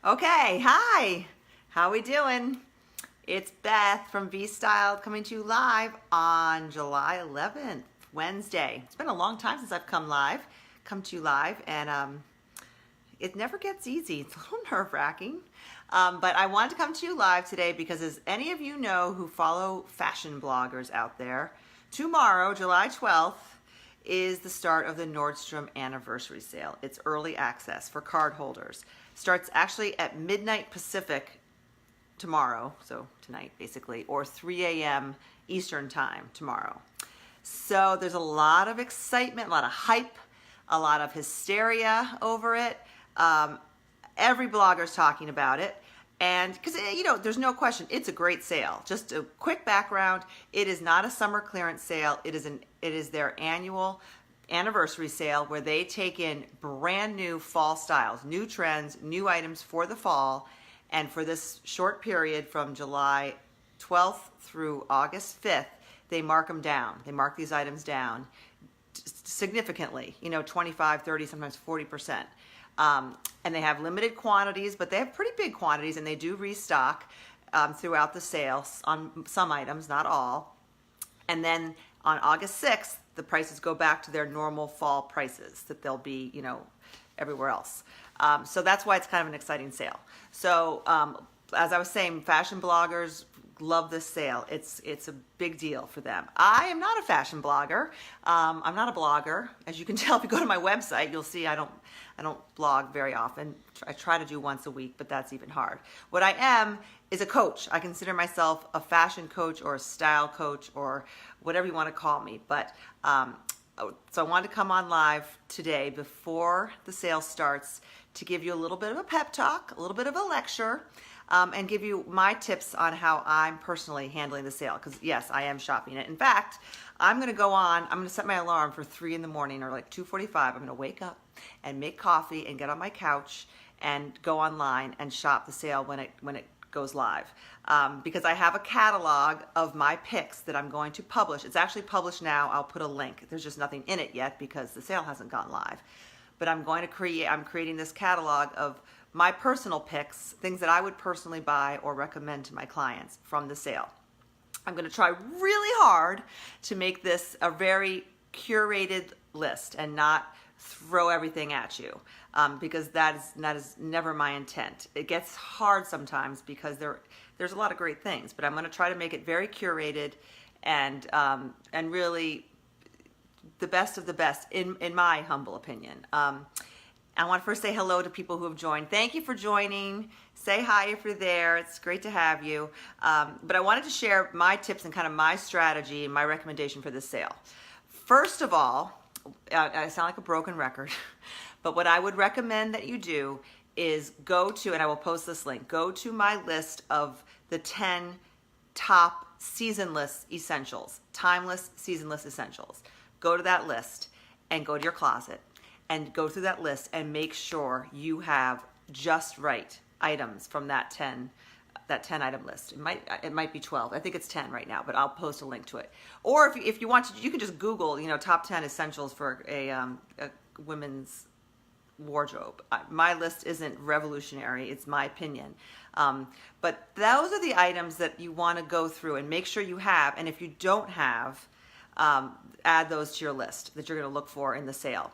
Okay, hi. How we doing? It's Beth from V Style coming to you live on July 11th, Wednesday. It's been a long time since I've come to you live, and it never gets easy. It's a little nerve-wracking. But I wanted to come to you live today because, as any of you know who follow fashion bloggers out there, tomorrow, July 12th, is the start of the Nordstrom Anniversary Sale. It's early access for card holders. Starts actually at midnight Pacific tomorrow, so tonight basically, or 3 a.m. Eastern time tomorrow. So there's a lot of excitement, a lot of hype, a lot of hysteria over it. Every blogger's talking about it. And because, there's no question, it's a great sale. Just a quick background, it is not a summer clearance sale. It is their annual anniversary sale where they take in brand new fall styles, new trends, new items for the fall. And for this short period from July 12th through August 5th, they mark them down. They mark these items down significantly, 25, 30, sometimes 40%. And they have limited quantities, but they have pretty big quantities, and they do restock throughout the sales on some items, not all. And then on August 6th, the prices go back to their normal fall prices that they'll be, everywhere else. So that's why it's kind of an exciting sale. So as I was saying, fashion bloggers love this sale. It's a big deal for them. I am not a fashion blogger. I'm not a blogger. As you can tell if you go to my website, you'll see I don't blog very often. I try to do once a week, but that's even hard. What I am is a coach. I consider myself a fashion coach or a style coach or whatever you want to call me. But so I wanted to come on live today before the sale starts to give you a little bit of a pep talk, a little bit of a lecture, and give you my tips on how I'm personally handling the sale. Because yes, I am shopping it. In fact, I'm going to set my alarm for 3 in the morning or like 2:45. I'm going to wake up and make coffee and get on my couch and go online and shop the sale when it goes live. Because I have a catalog of my picks that I'm going to publish. It's actually published now. I'll put a link. There's just nothing in it yet because the sale hasn't gone live. But I'm creating this catalog of my personal picks, things that I would personally buy or recommend to my clients from the sale. I'm going to try really hard to make this a very curated list and not throw everything at you, because that is never my intent. It gets hard sometimes because there's a lot of great things, but I'm going to try to make it very curated and really the best of the best in my humble opinion. I want to first say hello to people who have joined. Thank you for joining. Say hi if you're there. It's great to have you. But I wanted to share my tips and kind of my strategy and my recommendation for this sale. First of all, I sound like a broken record, but what I would recommend that you do is go to, and I will post this link, go to my list of the 10 top seasonless essentials, timeless seasonless essentials. Go to that list and go to your closet and go through that list and make sure you have just right items from that 10 item list. It might be 12. I think it's 10 right now, but I'll post a link to it. Or if you want to, you can just Google, top 10 essentials for a women's wardrobe. My list isn't revolutionary. It's my opinion. But those are the items that you want to go through and make sure you have. And if you don't have, add those to your list that you're going to look for in the sale.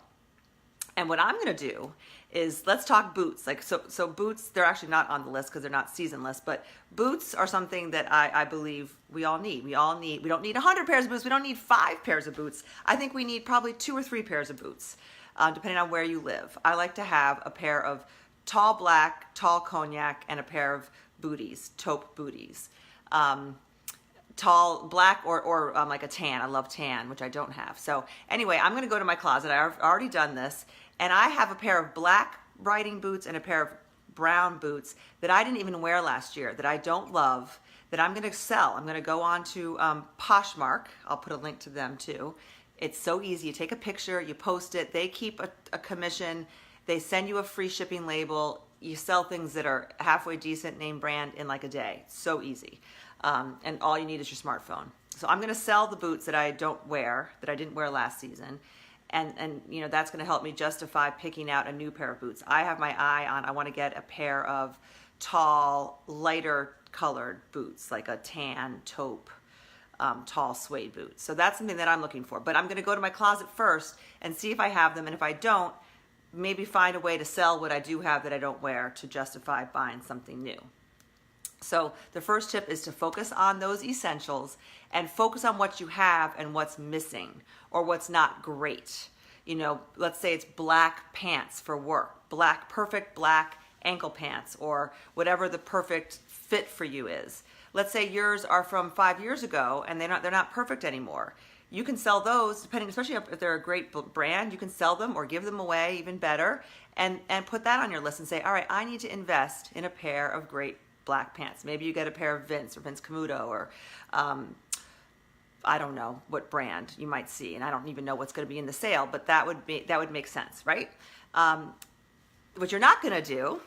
And what I'm going to do is, let's talk boots. So boots, they're actually not on the list because they're not seasonless, but boots are something that I believe we all need. We don't need 100 pairs of boots. We don't need 5 pairs of boots. I think we need probably 2 or 3 pairs of boots, depending on where you live. I like to have a pair of tall black, tall cognac, and a pair of booties, taupe booties. Tall black or like a tan. I love tan, which I don't have. So anyway, I'm going to go to my closet. I've already done this. And I have a pair of black riding boots and a pair of brown boots that I didn't even wear last year, that I don't love, that I'm going to sell. I'm going to go on to Poshmark. I'll put a link to them too. It's so easy. You take a picture, you post it. They keep a commission. They send you a free shipping label. You sell things that are halfway decent, name brand, in like a day. So easy. And all you need is your smartphone. So I'm going to sell the boots that I don't wear, that I didn't wear last season. And you know, that's going to help me justify picking out a new pair of boots. I have my eye on, I want to get a pair of tall, lighter colored boots, like a tan taupe, tall suede boots. So that's something that I'm looking for. But I'm going to go to my closet first and see if I have them. And if I don't, maybe find a way to sell what I do have that I don't wear to justify buying something new. So the first tip is to focus on those essentials and focus on what you have and what's missing or what's not great. You know, let's say it's black pants for work, perfect black ankle pants, or whatever the perfect fit for you is. Let's say yours are from 5 years ago and they're not perfect anymore. You can sell those, depending, especially if they're a great brand, you can sell them or give them away, even better, and put that on your list and say, all right, I need to invest in a pair of great black pants. Maybe you get a pair of Vince or Vince Camuto, or I don't know what brand you might see, and I don't even know what's going to be in the sale, but that would make sense, right? What you're not going to do,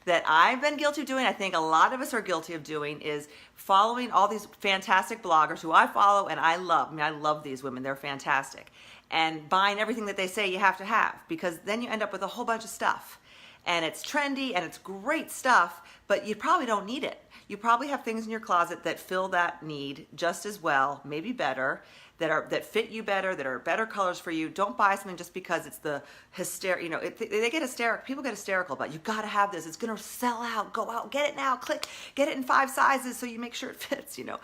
that I've been guilty of doing, I think a lot of us are guilty of doing, is following all these fantastic bloggers who I follow and I love. I mean, I love these women. They're fantastic. And buying everything that they say you have to have, because then you end up with a whole bunch of stuff. And it's trendy and it's great stuff, but you probably don't need it. You probably have things in your closet that fill that need just as well, maybe better, that fit you better, that are better colors for you. Don't buy something just because it's the hysterical. You know, they get hysterical. People get hysterical about, you got to have this. It's going to sell out. Go out, get it now. Click, get it in 5 sizes so you make sure it fits. You know,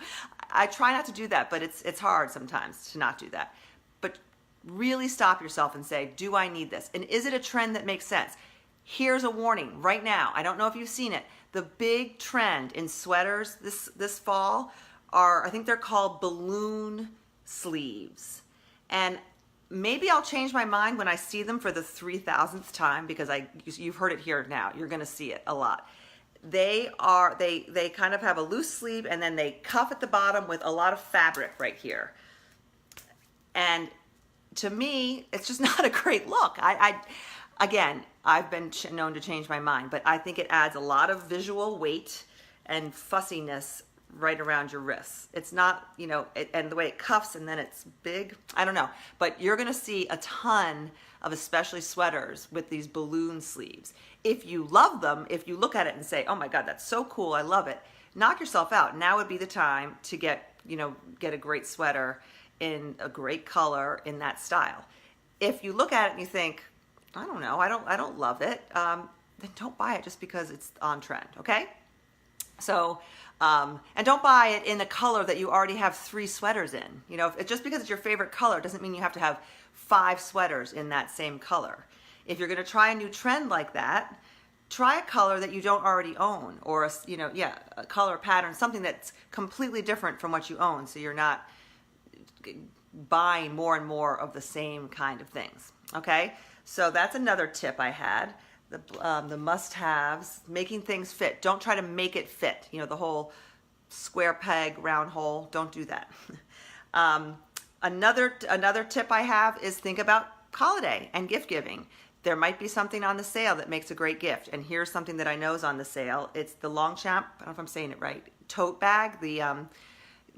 I try not to do that, but it's hard sometimes to not do that. But really stop yourself and say, do I need this? And is it a trend that makes sense? Here's a warning right now. I don't know if you've seen it. The big trend in sweaters this fall are, I think they're called balloon sleeves. And maybe I'll change my mind when I see them for the 3,000th time, because you've heard it here now. You're going to see it a lot. They kind of have a loose sleeve and then they cuff at the bottom with a lot of fabric right here. And to me, it's just not a great look. Again, I've been known to change my mind, but I think it adds a lot of visual weight and fussiness right around your wrists. It's not, you know, and the way it cuffs and then it's big, I don't know. But you're gonna see a ton of especially sweaters with these balloon sleeves. If you love them, if you look at it and say, oh my God, that's so cool, I love it, knock yourself out. Now would be the time to get a great sweater in a great color in that style. If you look at it and you think, I don't know, I don't love it, then don't buy it just because it's on trend, okay? So, and don't buy it in a color that you already have 3 sweaters in. You know, just because it's your favorite color doesn't mean you have to have 5 sweaters in that same color. If you're gonna try a new trend like that, try a color that you don't already own, or a color pattern, something that's completely different from what you own, so you're not buying more and more of the same kind of things, okay? So that's another tip I had. The must-haves, making things fit. Don't try to make it fit. You know, the whole square peg, round hole. Don't do that. Another tip I have is think about holiday and gift giving. There might be something on the sale that makes a great gift. And here's something that I know is on the sale. It's the Longchamp, I don't know if I'm saying it right, tote bag, the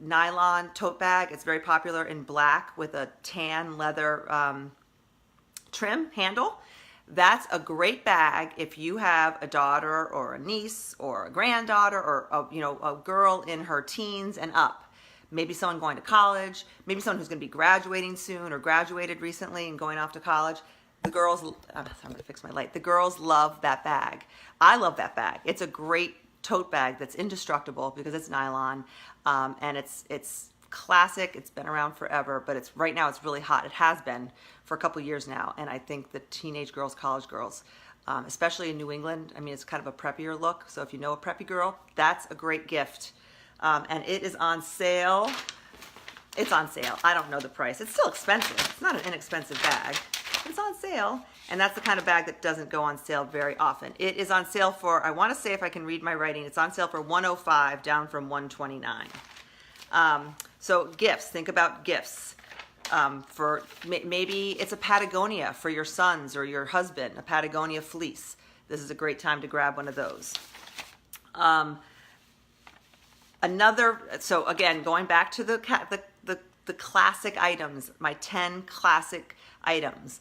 nylon tote bag. It's very popular in black with a tan leather trim handle. That's a great bag if you have a daughter or a niece or a granddaughter or a girl in her teens and up. Maybe someone going to college, maybe someone who's going to be graduating soon or graduated recently and going off to college. The girls, I'm going to fix my light. The girls love that bag. I love that bag. It's a great tote bag that's indestructible because it's nylon, and it's classic. It's been around forever, but right now it's really hot. It has been for a couple years now, and I think the teenage girls, college girls, especially in New England, I mean, it's kind of a preppier look. So if you know a preppy girl, that's a great gift, and it is on sale. It's on sale. I don't know the price. It's still expensive. It's not an inexpensive bag. It's on sale, and that's the kind of bag that doesn't go on sale very often. It is on sale for, I want to say, if I can read my writing, it's on sale for $105, down from $129. So gifts, think about gifts. For maybe it's a Patagonia for your sons or your husband, a Patagonia fleece. This is a great time to grab one of those. So again, going back to the classic items, my 10 classic items.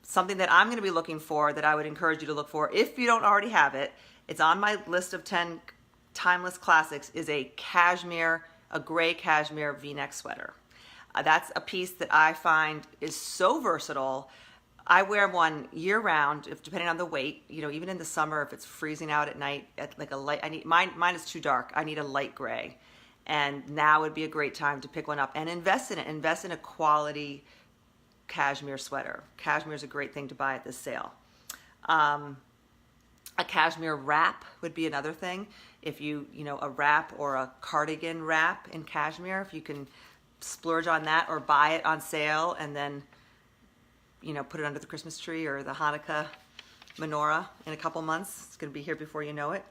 Something that I'm going to be looking for that I would encourage you to look for if you don't already have it, it's on my list of 10 timeless classics, is a gray cashmere V-neck sweater. That's a piece that I find is so versatile. I wear one year round, depending on the weight. You know, even in the summer, if it's freezing out at night, at like a light. Mine is too dark. I need a light gray, and now would be a great time to pick one up and invest in it. Invest in a quality cashmere sweater. Cashmere is a great thing to buy at this sale. A cashmere wrap would be another thing. If you know, a wrap or a cardigan wrap in cashmere, if you can splurge on that or buy it on sale and then, you know, put it under the Christmas tree or the Hanukkah menorah in a couple months. It's going to be here before you know it.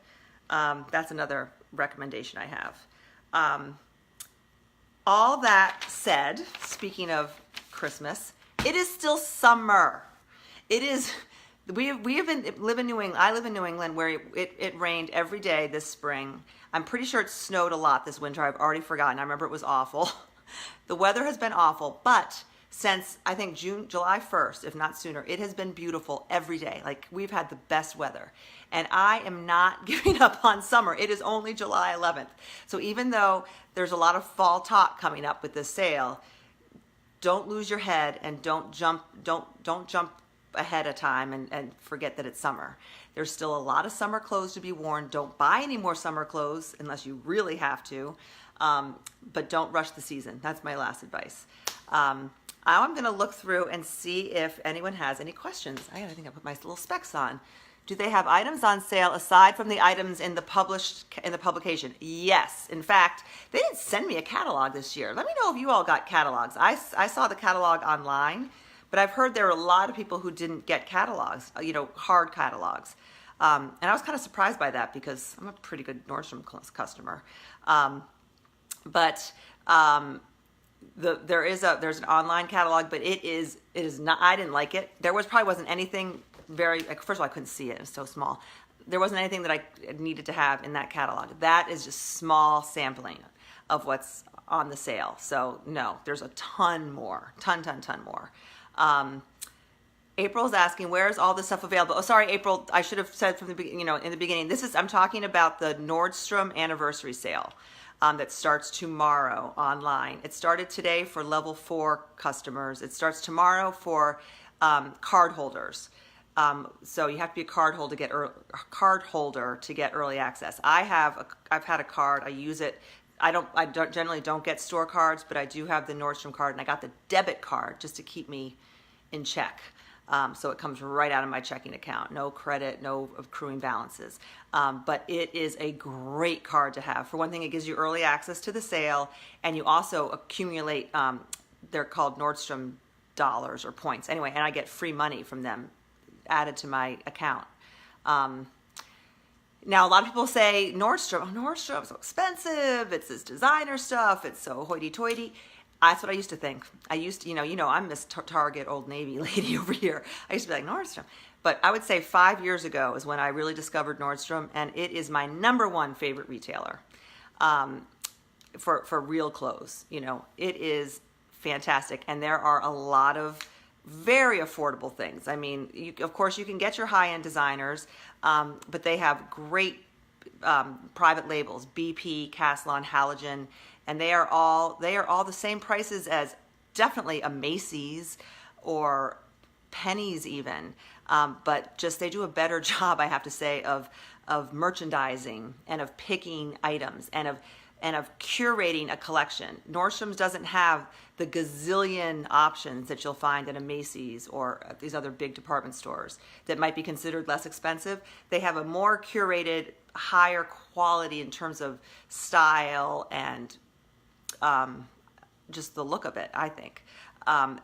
That's another recommendation I have. All that said, speaking of Christmas, it is still summer. It is. We have live in New England. I live in New England, where it rained every day this spring. I'm pretty sure it snowed a lot this winter. I've already forgotten. I remember it was awful. The weather has been awful, but since I think July 1st, if not sooner, it has been beautiful every day. Like, we've had the best weather. And I am not giving up on summer. It is only July 11th. So even though there's a lot of fall talk coming up with this sale, don't lose your head and don't jump ahead of time and forget that it's summer. There's still a lot of summer clothes to be worn. Don't buy any more summer clothes unless you really have to. But don't rush the season. That's my last advice. I'm going to look through and see if anyone has any questions. I think I put my little specs on. Do they have items on sale aside from the items in the publication? Yes. In fact, they didn't send me a catalog this year. Let me know if you all got catalogs. I saw the catalog online, but I've heard there are a lot of people who didn't get catalogs, you know, hard catalogs. And I was kind of surprised by that because I'm a pretty good Nordstrom customer. There's an online catalog, but it is not. I didn't like it. There probably wasn't anything first of all, I couldn't see it. It was so small. There wasn't anything that I needed to have in that catalog. That is just small sampling of what's on the sale. So no, there's a ton more, ton more. April's asking, where's all this stuff available? Oh, sorry, April. I should have said from the beginning. You know, in the beginning, I'm talking about the Nordstrom Anniversary Sale. That starts tomorrow online. It started today for level 4 customers. It starts tomorrow for card holders. So you have to be a card holder to get early access. I've had a card. I use it. I generally don't get store cards, but I do have the Nordstrom card, and I got the debit card just to keep me in check. So it comes right out of my checking account. No credit, no accruing balances. But it is a great card to have. For one thing, it gives you early access to the sale, and you also accumulate, they're called Nordstrom dollars or points. Anyway, and I get free money from them added to my account. Now, a lot of people say Nordstrom's so expensive. It's this designer stuff. It's so hoity-toity. That's what I used to think. I'm this Target Old Navy lady over here. I used to be like, Nordstrom. But I would say 5 years ago is when I really discovered Nordstrom, and it is my #1 favorite retailer for real clothes. You know, it is fantastic, and there are a lot of very affordable things. I mean, of course, you can get your high-end designers, but they have great private labels, BP, Caslon, Halogen, and they are all the same prices as definitely a Macy's or Penny's even, but just they do a better job, I have to say, of merchandising and of picking items and of curating a collection. Nordstrom's doesn't have the gazillion options that you'll find at a Macy's or at these other big department stores that might be considered less expensive. They have a more curated, higher quality in terms of style and just the look of it, I think. And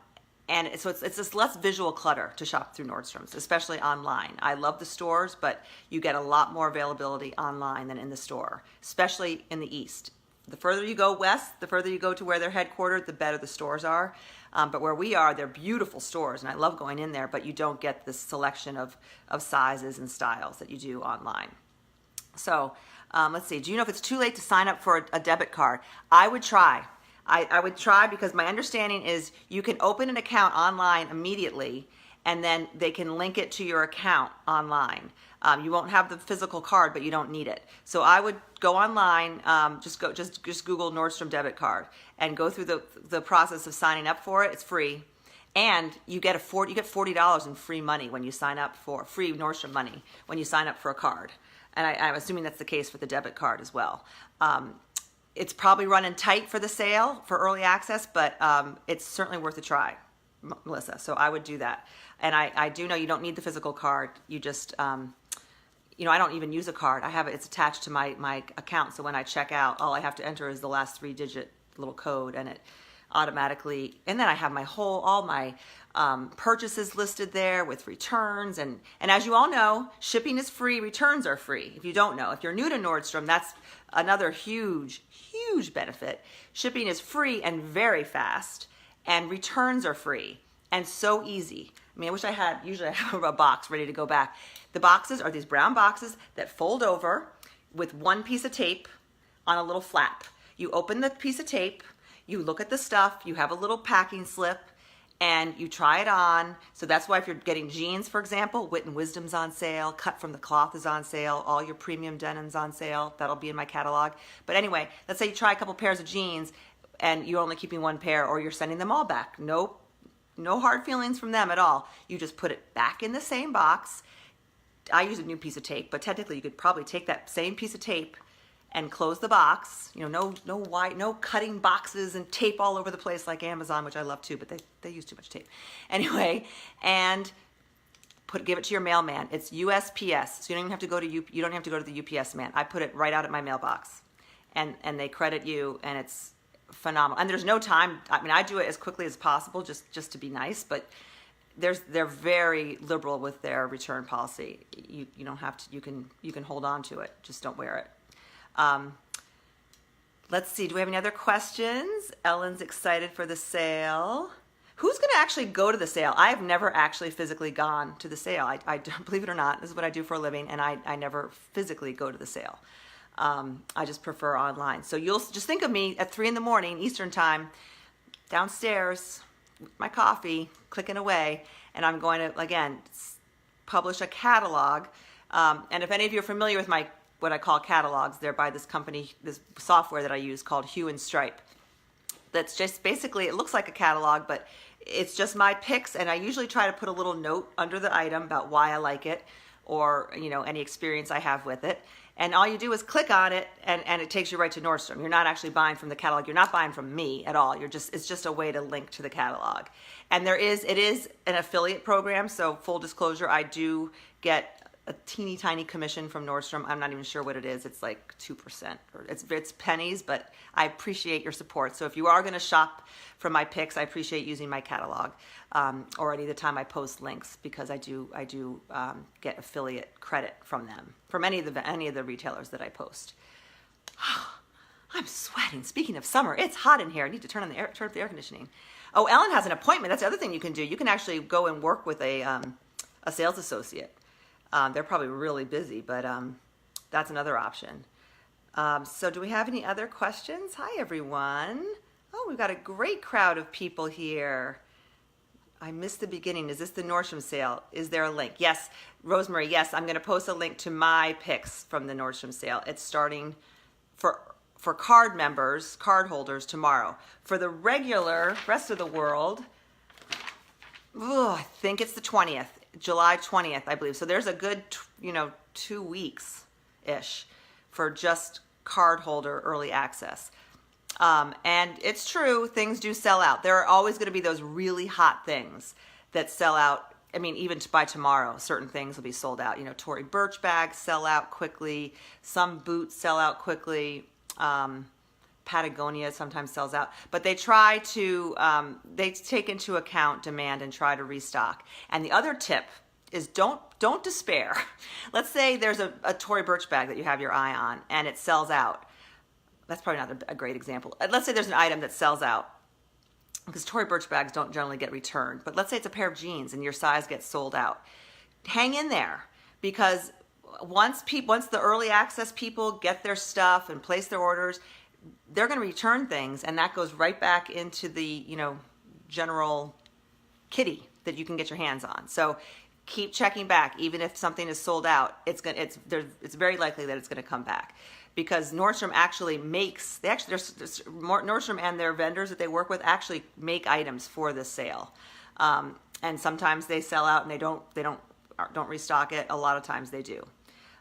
so it's just less visual clutter to shop through Nordstrom's, especially online. I love the stores, but you get a lot more availability online than in the store, especially in the East. The further you go west, the further you go to where they're headquartered, the better the stores are. But where we are, they're beautiful stores, and I love going in there, but you don't get this selection of sizes and styles that you do online. So let's see. Do you know if it's too late to sign up for a debit card? I would try. I would try, because my understanding is you can open an account online immediately, and then they can link it to your account online. You won't have the physical card, but you don't need it. So I would go online, just Google Nordstrom debit card and go through the process of signing up for it. It's free. And you get $40 in free money when you sign up for free Nordstrom money when you sign up for a card. And I'm assuming that's the case for the debit card as well. It's probably running tight for the sale for early access, but it's certainly worth a try, Melissa. So I would do that. And I do know you don't need the physical card. You just, you know, I don't even use a card. I have it, it's attached to my account. So when I check out, all I have to enter is the last 3-digit little code, and it automatically, and then I have all my purchases listed there with returns, and as you all know, shipping is free, returns are free. If you don't know, if you're new to Nordstrom, that's another huge benefit. Shipping is free and very fast, and returns are free and so easy. I mean, I wish usually I have a box ready to go back. The boxes are these brown boxes that fold over with one piece of tape on a little flap. You open the piece of tape, you look at the stuff, you have a little packing slip, and you try it on. So that's why if you're getting jeans, for example, Wit and Wisdom's on sale, Cut from the Cloth is on sale, all your premium denim's on sale. That'll be in my catalog. But anyway, let's say you try a couple pairs of jeans and you're only keeping one pair, or you're sending them all back. No hard feelings from them at all. You just put it back in the same box. I use a new piece of tape, but technically you could probably take that same piece of tape and close the box. You know, no cutting boxes and tape all over the place like Amazon, which I love too, but they use too much tape. Anyway, and give it to your mailman. It's USPS, so you don't even have to go to you don't have to go to the UPS man. I put it right out at my mailbox, and they credit you, and it's phenomenal. And there's no time. I mean, I do it as quickly as possible, just to be nice, but they're very liberal with their return policy. You don't have to. You can hold on to it. Just don't wear it. Let's see, do we have any other questions? Ellen's excited for the sale. Who's going to actually go to the sale? I have never actually physically gone to the sale. I don't, believe it or not, this is what I do for a living, and I never physically go to the sale. I just prefer online. So you'll just think of me at 3 in the morning Eastern time, downstairs with my coffee, clicking away, and I'm going to, again, publish a catalog. And if any of you are familiar with what I call catalogs, they're by this company, this software that I use called Hue and Stripe. That's just basically, it looks like a catalog, but it's just my picks, and I usually try to put a little note under the item about why I like it, or any experience I have with it. And all you do is click on it, and it takes you right to Nordstrom. You're not actually buying from the catalog. You're not buying from me at all. It's just a way to link to the catalog. And it is an affiliate program, so full disclosure, I do get a teeny tiny commission from Nordstrom. I'm not even sure what it is. It's like 2%, or it's pennies, but I appreciate your support. So if you are going to shop from my picks, I appreciate using my catalog, or any of the time I post links, because I do get affiliate credit from them, from any of the retailers that I post. I'm sweating. Speaking of summer, it's hot in here. I need to turn up the air conditioning. Oh, Ellen has an appointment. That's the other thing you can do. You can actually go and work with a sales associate. They're probably really busy, but that's another option. So do we have any other questions? Hi, everyone. Oh, we've got a great crowd of people here. I missed the beginning. Is this the Nordstrom sale? Is there a link? Yes, Rosemary, yes. I'm going to post a link to my picks from the Nordstrom sale. It's starting for card members, card holders, tomorrow. For the regular rest of the world, I think it's the 20th. July 20th, I believe. So there's a good, 2 weeks-ish for just card holder early access. And it's true, things do sell out. There are always going to be those really hot things that sell out. I mean, even by tomorrow, certain things will be sold out. Tory Burch bags sell out quickly. Some boots sell out quickly. Patagonia sometimes sells out, but they try to, they take into account demand and try to restock. And the other tip is don't despair. Let's say there's a Tory Burch bag that you have your eye on and it sells out. That's probably not a great example. Let's say there's an item that sells out, because Tory Burch bags don't generally get returned. But let's say it's a pair of jeans and your size gets sold out. Hang in there, because once the early access people get their stuff and place their orders, they're going to return things, and that goes right back into the, general kitty that you can get your hands on. So keep checking back. Even if something is sold out, it's very likely that it's going to come back, because Nordstrom actually makes, Nordstrom and their vendors that they work with actually make items for this sale. And sometimes they sell out and they don't restock it. A lot of times they do.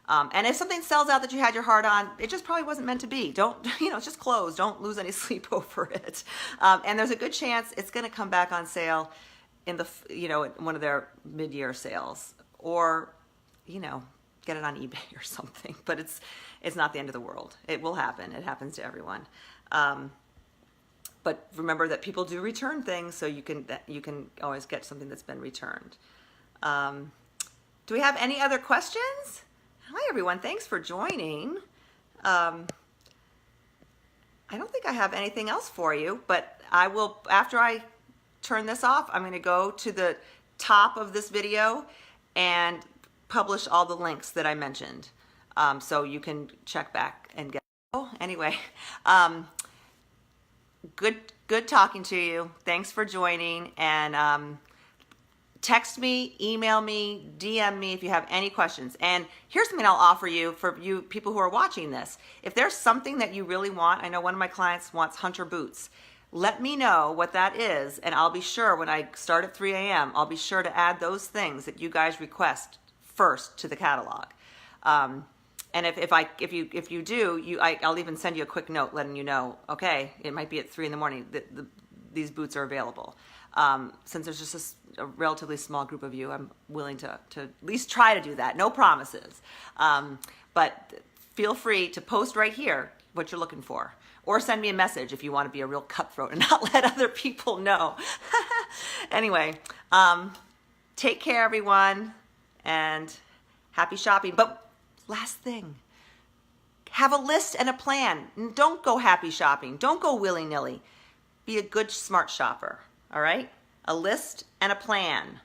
And if something sells out that you had your heart on, it just probably wasn't meant to be. Don't, it's just closed. Don't lose any sleep over it. And there's a good chance it's going to come back on sale in the, one of their mid-year sales, or, get it on eBay or something. But it's not the end of the world. It will happen. It happens to everyone. But remember that people do return things, so you can always get something that's been returned. Do we have any other questions? Hi everyone, thanks for joining. I don't think I have anything else for you, but I will, after I turn this off, I'm going to go to the top of this video and publish all the links that I mentioned, so you can check back and get. Oh, anyway, good talking to you. Thanks for joining, and text me, email me, DM me if you have any questions. And here's something I'll offer you for you people who are watching this. If there's something that you really want, I know one of my clients wants hunter boots. Let me know what that is, and I'll be sure when I start at 3 a.m., I'll be sure to add those things that you guys request first to the catalog. And if you do, I'll even send you a quick note letting you know, okay, it might be at 3 in the morning that these boots are available. Since there's just a relatively small group of you, I'm willing to at least try to do that. No promises. But feel free to post right here what you're looking for. Or send me a message if you want to be a real cutthroat and not let other people know. Anyway, take care, everyone, and happy shopping. But last thing, have a list and a plan. Don't go happy shopping. Don't go willy-nilly. Be a good, smart shopper, all right? A list and a plan.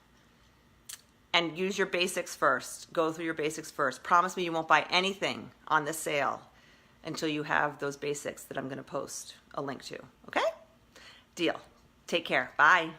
And use your basics first. Go through your basics first. Promise me you won't buy anything on this sale until you have those basics that I'm going to post a link to, okay? Deal. Take care. Bye.